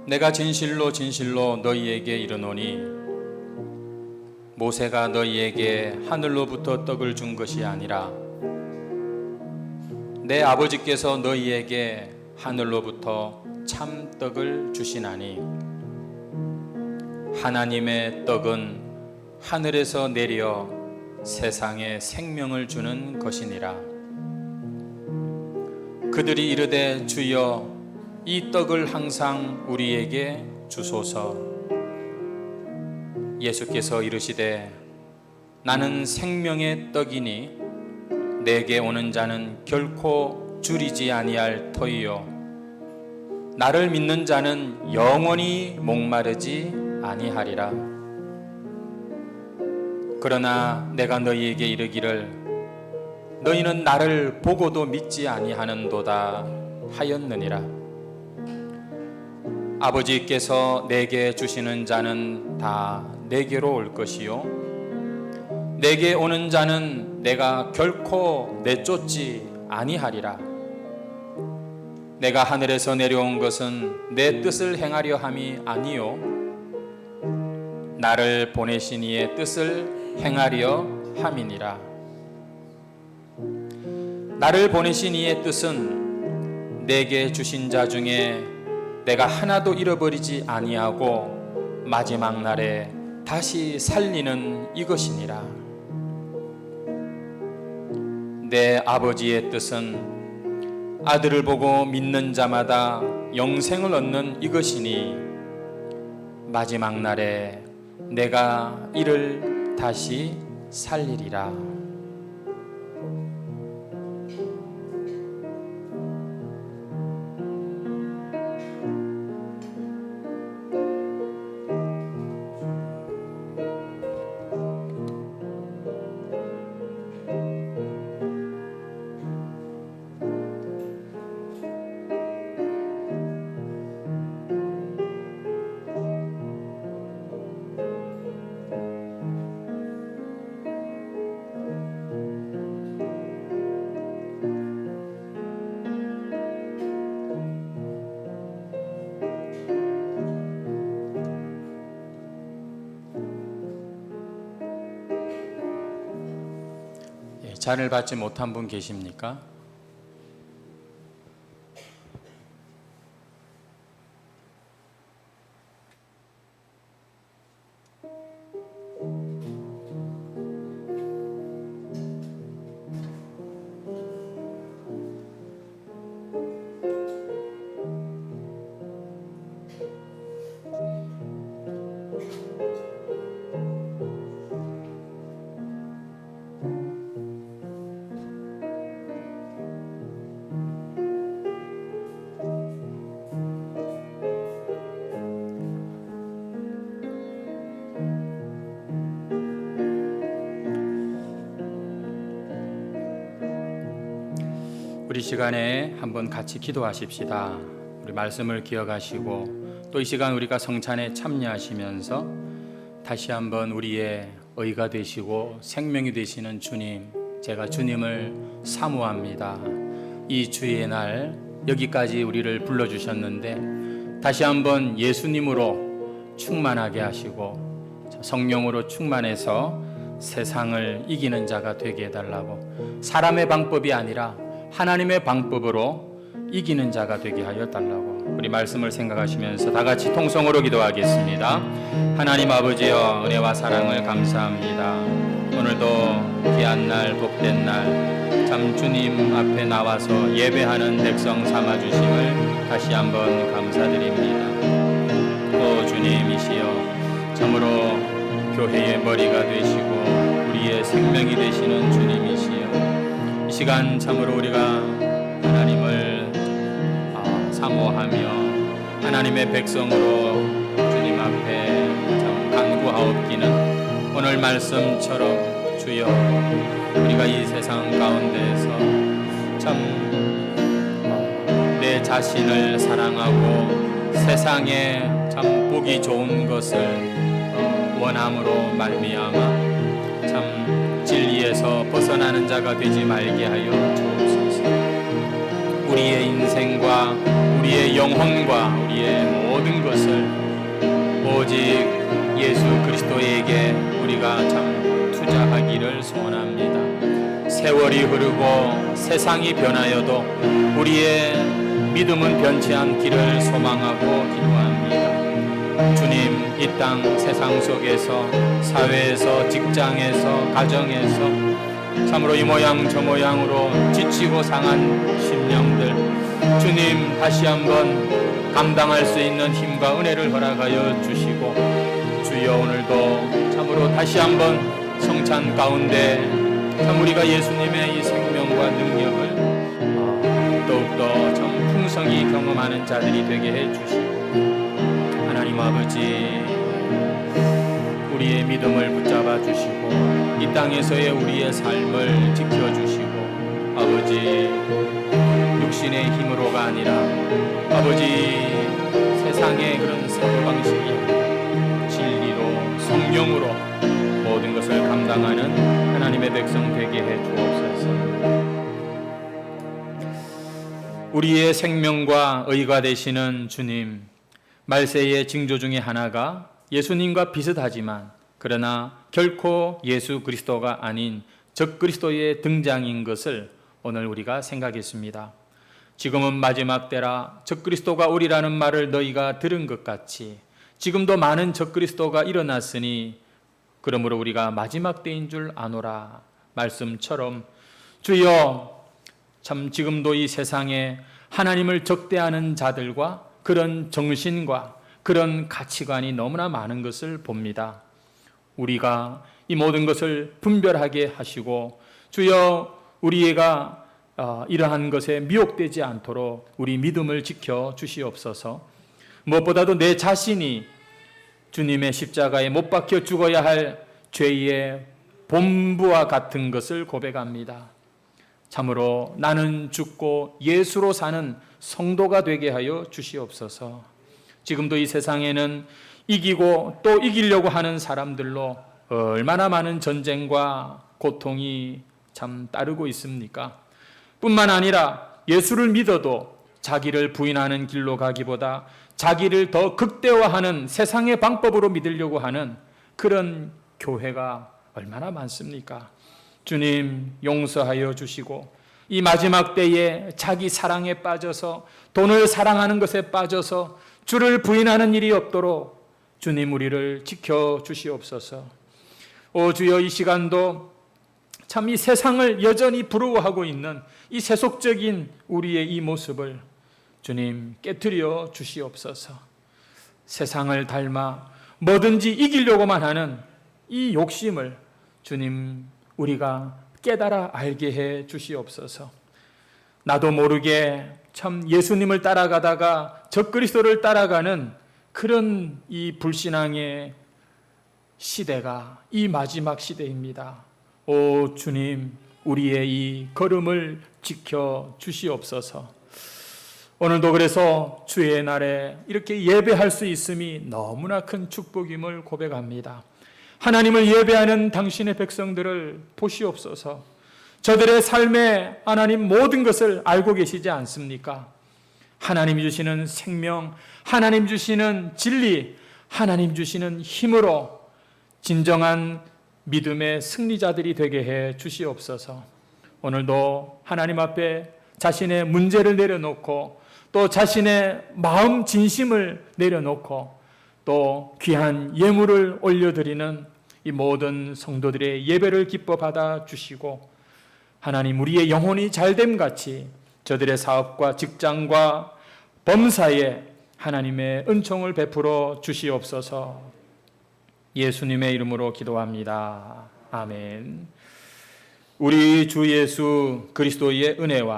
내가 진실로 진실로 너희에게 이르노니 모세가 너희에게 하늘로부터 떡을 준 것이 아니라 내 아버지께서 너희에게 하늘로부터 참 떡을 주시나니 하나님의 떡은 하늘에서 내려 세상에 생명을 주는 것이니라. 그들이 이르되 주여 이 떡을 항상 우리에게 주소서. 예수께서 이르시되 나는 생명의 떡이니 내게 오는 자는 결코 줄이지 아니할 터이요 나를 믿는 자는 영원히 목마르지 아니하리라. 그러나 내가 너희에게 이르기를 너희는 나를 보고도 믿지 아니하는도다 하였느니라. 아버지께서 내게 주시는 자는 다 내게로 올 것이요 내게 오는 자는 내가 결코 내쫓지 아니하리라. 내가 하늘에서 내려온 것은 내 뜻을 행하려 함이 아니요 나를 보내신 이의 뜻을 행하려 함이니라. 나를 보내신 이의 뜻은 내게 주신 자 중에 내가 하나도 잃어버리지 아니하고 마지막 날에 다시 살리는 이것이니라. 내 아버지의 뜻은 아들을 보고 믿는 자마다 영생을 얻는 이것이니 마지막 날에 내가 이를 다시 살리리라. 잔을 받지 못한 분 계십니까? 우리 시간에 한번 같이 기도하십시다. 우리 말씀을 기억하시고 또 이 시간 우리가 성찬에 참여하시면서 다시 한번 우리의 의가 되시고 생명이 되시는 주님, 제가 주님을 사모합니다. 이 주의 날 여기까지 우리를 불러주셨는데 다시 한번 예수님으로 충만하게 하시고 성령으로 충만해서 세상을 이기는 자가 되게 해달라고, 사람의 방법이 아니라 하나님의 방법으로 이기는 자가 되게 하여 달라고 우리 말씀을 생각하시면서 다 같이 통성으로 기도하겠습니다. 하나님 아버지여, 은혜와 사랑을 감사합니다. 오늘도 귀한 날, 복된 날, 참 주님 앞에 나와서 예배하는 백성 삼아주심을 다시 한번 감사드립니다. 오 주님이시여, 참으로 교회의 머리가 되시고 우리의 생명이 되시는 주님이시여, 이 시간 참으로 우리가 하나님을 사모하며 하나님의 백성으로 주님 앞에 참 간구하옵기는 오늘 말씀처럼 주여, 우리가 이 세상 가운데에서 참 내 자신을 사랑하고 세상에 참 보기 좋은 것을 원함으로 말미암아 참 진리에서 벗어나는 자가 되지 말게 하여 주옵소서. 우리의 인생과 우리의 영혼과 우리의 모든 것을 오직 예수 그리스도에게 우리가 참 투자하기를 소원합니다. 세월이 흐르고 세상이 변하여도 우리의 믿음은 변치 않기를 소망하고 기도합니다. 주님, 이 땅 세상 속에서, 사회에서, 직장에서, 가정에서 참으로 이 모양 저 모양으로 지치고 상한 심령들, 주님 다시 한번 감당할 수 있는 힘과 은혜를 허락하여 주시고, 주여 오늘도 참으로 다시 한번 성찬 가운데 참 우리가 예수님의 이 생명과 능력을 더욱더 참 풍성히 경험하는 자들이 되게 해주시고, 하나님 아버지 우리의 믿음을 붙잡아 주시고 이 땅에서의 우리의 삶을 지켜주시고, 아버지 육신의 힘으로가 아니라 아버지 세상의 그런 사고방식이 아니라 진리로 성령으로 모든 것을 감당하는 하나님의 백성 되게 해 주옵소서. 우리의 생명과 의가 되시는 주님, 말세의 징조 중에 하나가 예수님과 비슷하지만 그러나 결코 예수 그리스도가 아닌 적그리스도의 등장인 것을 오늘 우리가 생각했습니다. 지금은 마지막 때라 적그리스도가 오리라는 말을 너희가 들은 것 같이 지금도 많은 적그리스도가 일어났으니 그러므로 우리가 마지막 때인 줄 아노라 말씀처럼, 주여 참 지금도 이 세상에 하나님을 적대하는 자들과 그런 정신과 그런 가치관이 너무나 많은 것을 봅니다. 우리가 이 모든 것을 분별하게 하시고, 주여 우리가 이러한 것에 미혹되지 않도록 우리 믿음을 지켜 주시옵소서. 무엇보다도 내 자신이 주님의 십자가에 못 박혀 죽어야 할 죄의 본부와 같은 것을 고백합니다. 참으로 나는 죽고 예수로 사는 성도가 되게 하여 주시옵소서. 지금도 이 세상에는 이기고 또 이기려고 하는 사람들로 얼마나 많은 전쟁과 고통이 참 따르고 있습니까? 뿐만 아니라 예수를 믿어도 자기를 부인하는 길로 가기보다 자기를 더 극대화하는 세상의 방법으로 믿으려고 하는 그런 교회가 얼마나 많습니까? 주님 용서하여 주시고 이 마지막 때에 자기 사랑에 빠져서, 돈을 사랑하는 것에 빠져서 주를 부인하는 일이 없도록 주님 우리를 지켜주시옵소서. 오 주여, 이 시간도 참 이 세상을 여전히 부러워하고 있는 이 세속적인 우리의 이 모습을 주님 깨트려 주시옵소서. 세상을 닮아 뭐든지 이기려고만 하는 이 욕심을 주님 우리가 깨달아 알게 해 주시옵소서. 나도 모르게 참 예수님을 따라가다가 적그리스도를 따라가는 그런 이 불신앙의 시대가 이 마지막 시대입니다. 오 주님, 우리의 이 걸음을 지켜 주시옵소서. 오늘도 그래서 주의 날에 이렇게 예배할 수 있음이 너무나 큰 축복임을 고백합니다. 하나님을 예배하는 당신의 백성들을 보시옵소서. 저들의 삶에 하나님 모든 것을 알고 계시지 않습니까? 하나님 주시는 생명, 하나님 주시는 진리, 하나님 주시는 힘으로 진정한 믿음의 승리자들이 되게 해 주시옵소서. 오늘도 하나님 앞에 자신의 문제를 내려놓고 또 자신의 마음 진심을 내려놓고 또 귀한 예물을 올려드리는 이 모든 성도들의 예배를 기뻐 받아 주시고 하나님 우리의 영혼이 잘됨 같이 저들의 사업과 직장과 범사에 하나님의 은총을 베풀어 주시옵소서. 예수님의 이름으로 기도합니다. 아멘. 우리 주 예수 그리스도의 은혜와